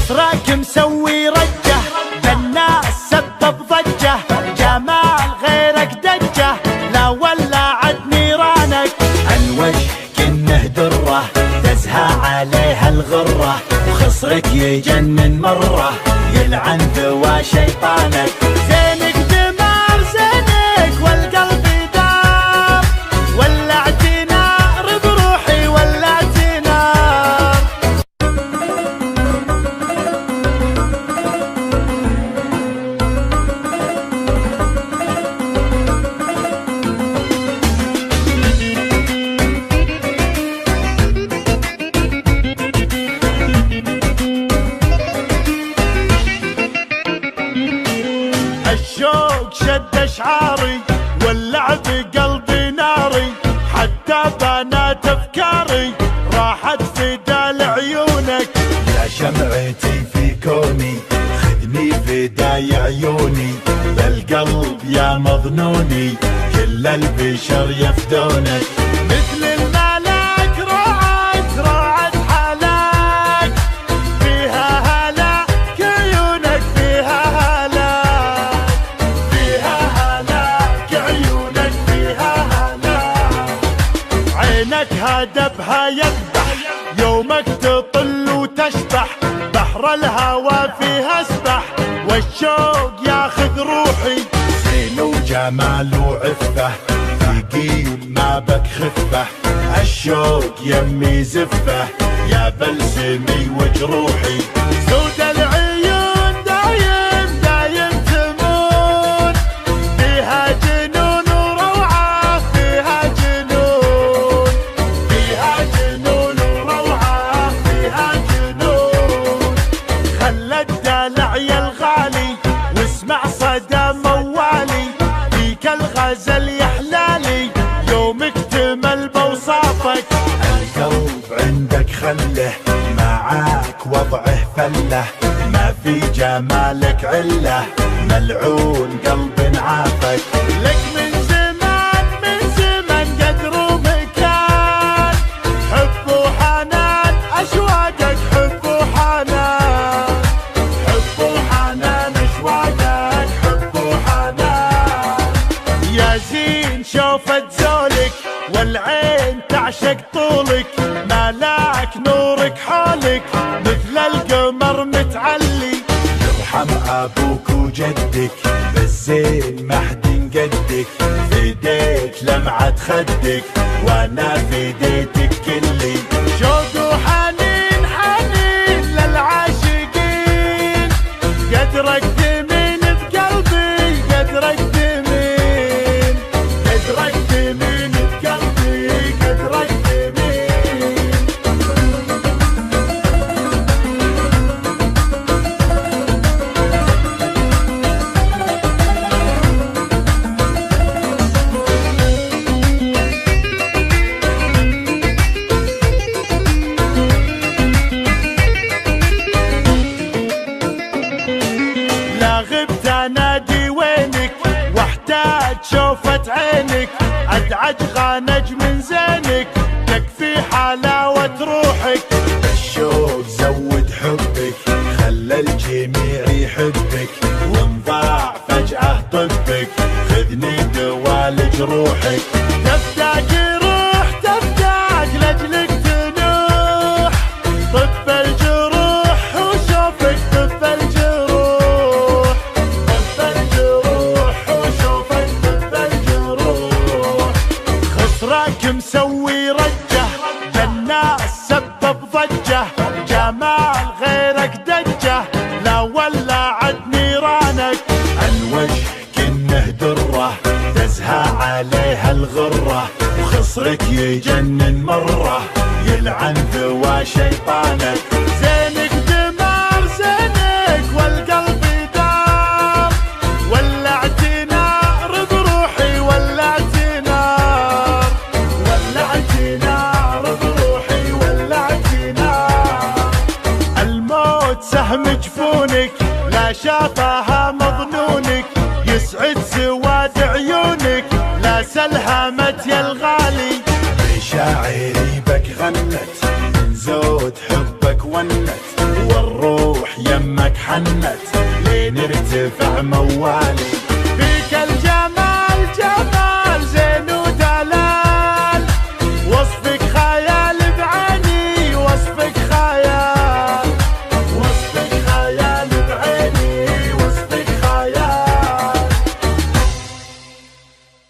خسرك مسوي رجه بالناس سبب ضجه، جمال غيرك دجه لا ولعت نيرانك. الوجه كنه دره تزهى عليها الغره، وخصرك يجنن مره يلعن ذوى شيطانك. زينك دمار زينك والقلب دار، ولعت نار بروحي ولعت نار. الشوق شد اشعاري ولع بقلبي ناري، حتى بنات افكاري راحت فدا لعيونك. يا شمعتي في كوني خذني فداي عيوني، بالقلب يا مظنوني كل البشر يفدونك. مثل الملاك روعت حلاك، فيها هلاك عيونك فيها هلاك، فيها هلاك عيونك فيها هلاك. عينك هدبها يذبح يومك تطل وتشبح، بحر الهوى فيها اسبح والشوق ياخذ روحي. زين وجمال وعفه ثقيل ما بك خفه، الشوق يمي زفه يا بلسمي وجروحي. سود العيون دايم تمون، فيها جنون وروعه فيها جنون، فيها جنون وروعه فيها جنون. خلى الدلع يا الغالي واسمع صدى موالي، فيك الغزل يحلالي يوم اكتمل بوصافك. القلب عندك خله معاك وضعه فله، ما في جمالك عله ملعون قلب عافك. لك من زمان قدر ومكان، حب وحنان اشواقك حب وحنان، حب وحنان اشواقك حب وحنان. يا زين شوفت زولك والعين تعشق طولك، ملاك نورك حولك مثل القمر متعلي. يرحم ابوك وجدك بالزين محد قدك، فديت لمعة خدك وانا فديتك كلي. شوق وحنين حنين للعاشقين، قدرك ثمين بقلبي قدرك ثمين، قدرك ثمين بقلبي قدرك ثمين. لا غبت انادي وينك واحتاج شوفة عينك، ادعج غانج من زينك تكفي حلاوة روحك. الشوق زود حبك خلى الجميع يحبك، وانضاع فجأة طبك خذني دوالج روحك. تفتاج روح تفتاج لاجلك تنوح، طب الجروح وشوفك طب الجروح، طب الجروح وشوفك طب الجروح. خسرك مسوي رجه بالناس سبب ضجه، جمال غيرك دجه لا ولعت نيرانك. الوجه كنه دره تزهى عليها الغره، وخصرك يجنن مره يلعن ذوى شيطانك. زينك دمار زينك والقلب دار، ولعت نار بروحي ولعت نار، ولعت نار بروحي ولعت نار. الموت سهم جفونك لا شافها مظنونك، يسعد سواد عيونك لا سلهمت يا الغالي. بشاعري بك غنت من زود حبك ونت، والروح نتحنت لين ارتفع موالي.